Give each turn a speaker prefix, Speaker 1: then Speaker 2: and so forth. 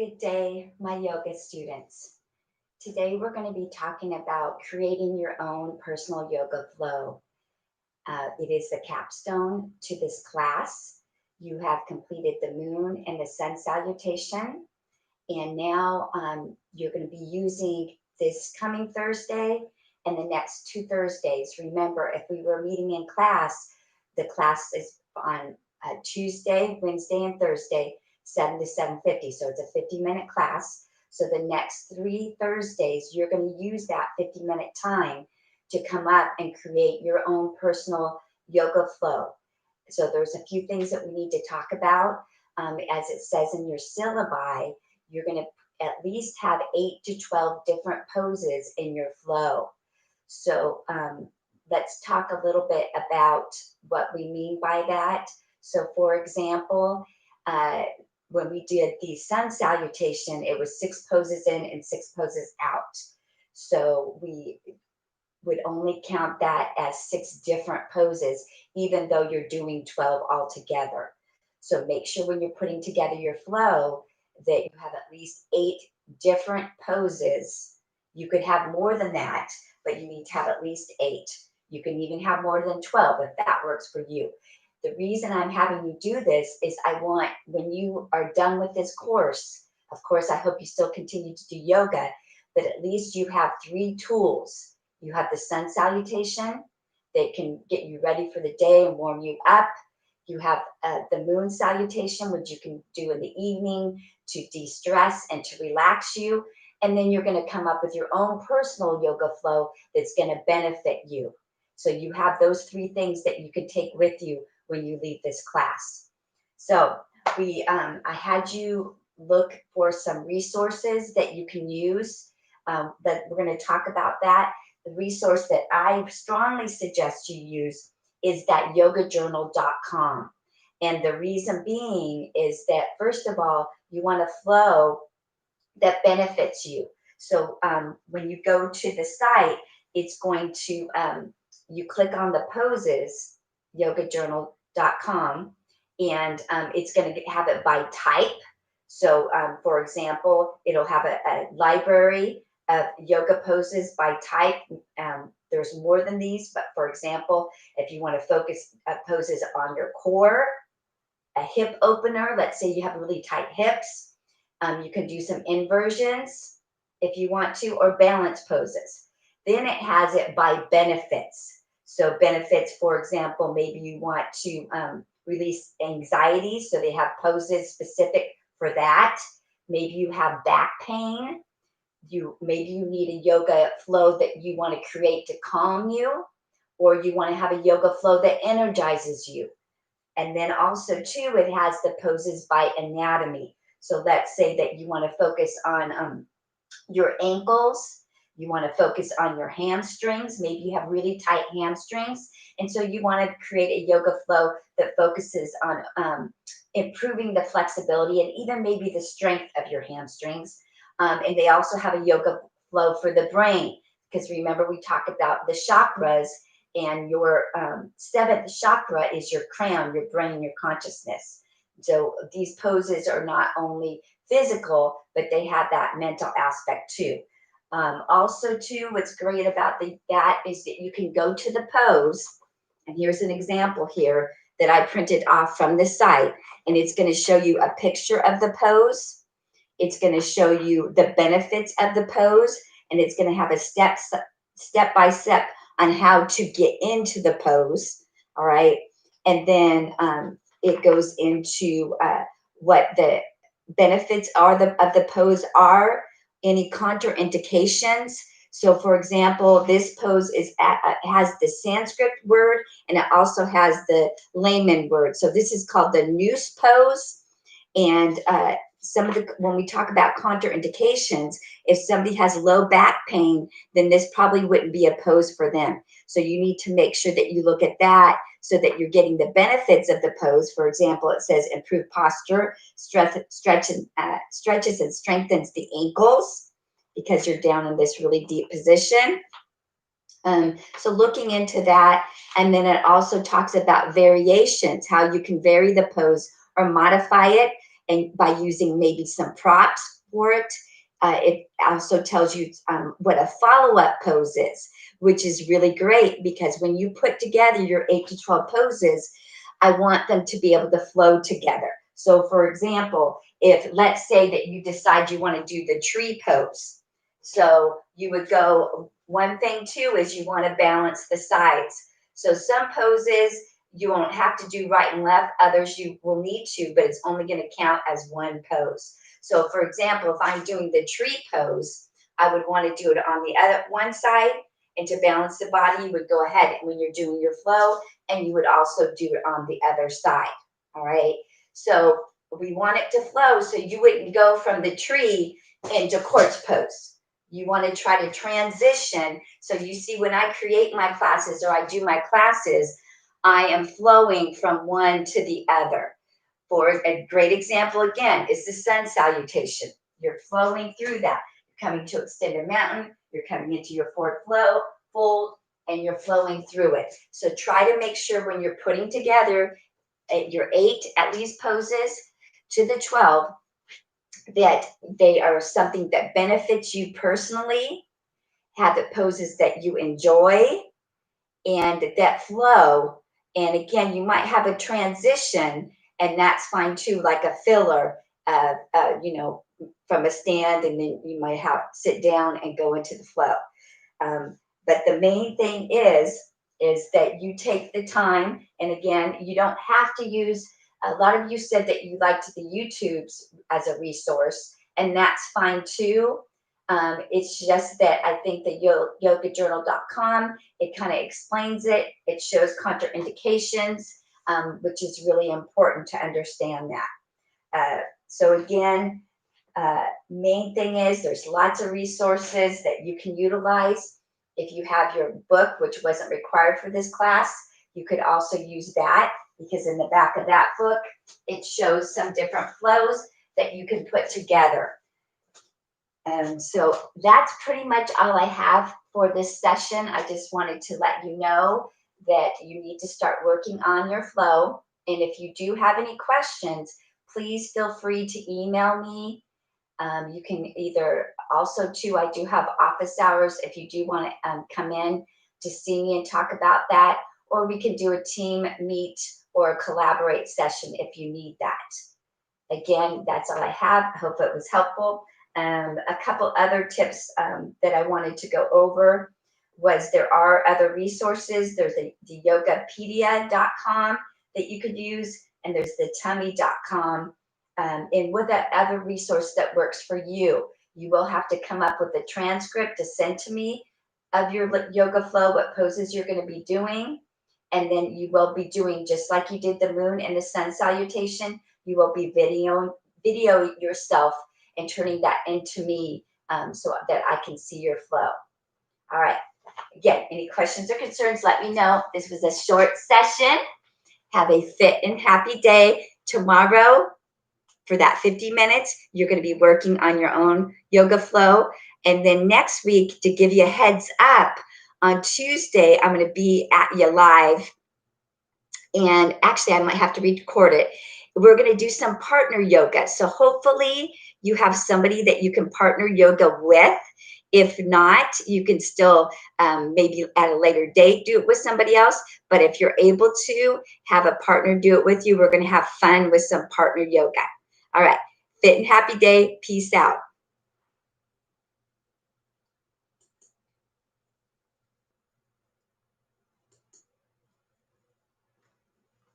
Speaker 1: Good day, my yoga students. Today we're going to be talking about creating your own personal yoga flow. It is the capstone to this class. You have completed the moon and the sun salutation, and now you're going to be using this coming Thursday and the next two Thursdays. Remember, if we were meeting in class, the class is on Tuesday, Wednesday, and Thursday, 7 to 7:50. So it's a 50-minute class. So the next three Thursdays, you're going to use that 50-minute time to come up and create your own personal yoga flow. So there's a few things that we need to talk about. As it says in your syllabi, you're going to at least have 8 to 12 different poses in your flow. So let's talk a little bit about what we mean by that. So, for example, uh, when we did the sun salutation, it was 6 poses in and 6 poses out. So we would only count that as 6 different poses, even though you're doing 12 altogether. So make sure when you're putting together your flow that you have at least 8 different poses. You could have more than that, but you need to have at least 8. You can even have more than 12 if that works for you. The reason I'm having you do this is I want, when you are done with this course, of course, I hope you still continue to do yoga, but at least you have 3 tools. You have the sun salutation that can get you ready for the day and warm you up. You have the moon salutation, which you can do in the evening to de stress and to relax you. And then you're going to come up with your own personal yoga flow that's going to benefit you. So you have those 3 things that you can take with you when you leave this class. So I had you look for some resources that you can use. That we're going to talk about that. The resource that I strongly suggest you use is that yogajournal.com. And the reason being is that, first of all, you want a flow that benefits you. So when you go to the site, it's going to, you click on the poses, yogajournal.com, and it's going to have it by type. So, for example, it'll have a library of yoga poses by type. There's more than these, but for example, if you want to focus poses on your core, a hip opener, let's say you have really tight hips, you can do some inversions if you want to, or balance poses. Then it has it by benefits. So benefits, for example, maybe you want to release anxiety, so they have poses specific for that. Maybe you have back pain. Maybe you need a yoga flow that you want to create to calm you, or you want to have a yoga flow that energizes you. And then also too, it has the poses by anatomy. So let's say that you want to focus on your ankles. You want to focus on your hamstrings. Maybe you have really tight hamstrings. And so you want to create a yoga flow that focuses on improving the flexibility and even maybe the strength of your hamstrings. And they also have a yoga flow for the brain. Because remember, we talked about the chakras, and your 7th chakra is your crown, your brain, your consciousness. So these poses are not only physical, but they have that mental aspect too. Also, too, what's great about that is that you can go to the pose, and here's an example here that I printed off from the site, and it's going to show you a picture of the pose. It's going to show you the benefits of the pose, and it's going to have a step by step on how to get into the pose. All right. And then it goes into what the benefits are of the pose are, any contraindications. So, for example, this pose has the Sanskrit word, and it also has the layman word. So this is called the noose pose. And when we talk about contraindications, if somebody has low back pain, then this probably wouldn't be a pose for them. So you need to make sure that you look at that so that you're getting the benefits of the pose. For example, it says improve posture, stretches and strengthens the ankles because you're down in this really deep position. So looking into that, and then it also talks about variations, how you can vary the pose or modify it. and by using maybe some props for it. It also tells you what a follow-up pose is, which is really great because when you put together your 8 to 12 poses, I want them to be able to flow together. So for example, if let's say that you decide you want to do the tree pose, so you would go, one thing too is you want to balance the sides. So some poses you won't have to do right and left, others you will need to, but it's only going to count as one pose. So for example, if I'm doing the tree pose, I would want to do it on the other one side, and to balance the body, you would go ahead when you're doing your flow, and you would also do it on the other side. All right. So we want it to flow, so you wouldn't go from the tree into corpse pose. You want to try to transition. So you see, when I create my classes or I do my classes, I am flowing from one to the other. For a great example, again, is the sun salutation. You're flowing through that. You're coming to extended mountain, you're coming into your forward flow, fold, and you're flowing through it. So try to make sure when you're putting together your 8 at least poses to the 12, that they are something that benefits you personally, have the poses that you enjoy, and that flow. And again, you might have a transition, and that's fine too, like a filler, from a stand, and then you might have sit down and go into the flow. But the main thing is that you take the time, and again, you don't have to use. A lot of you said that you liked the YouTubes as a resource, and that's fine too. It's just that I think the yogajournal.com, it kind of explains it. It shows contraindications, which is really important to understand that. So again, main thing is there's lots of resources that you can utilize. If you have your book, which wasn't required for this class, you could also use that, because in the back of that book, it shows some different flows that you can put together. And so that's pretty much all I have for this session. I just wanted to let you know that you need to start working on your flow. And if you do have any questions, please feel free to email me. You can either also too, I do have office hours if you do want to come in to see me and talk about that, or we can do a team meet or a collaborate session if you need that. Again, that's all I have. I hope it was helpful. A couple other tips that I wanted to go over was there are other resources. There's the yogapedia.com that you could use, and there's the tummy.com. And with that other resource that works for you, you will have to come up with a transcript to send to me of your yoga flow, what poses you're going to be doing. And then you will be doing, just like you did the moon and the sun salutation, you will be video yourself and turning that into me, so that I can see your flow. All right. Again, any questions or concerns, let me know. This was a short session. Have a fit and happy day. Tomorrow, for that 50 minutes, you're going to be working on your own yoga flow. And then next week, to give you a heads up, on Tuesday, I'm going to be at you live. And actually, I might have to record it. We're going to do some partner yoga. So hopefully you have somebody that you can partner yoga with. If not, you can still maybe at a later date do it with somebody else. But if you're able to have a partner do it with you, we're going to have fun with some partner yoga. All right. Fit and happy day. Peace out.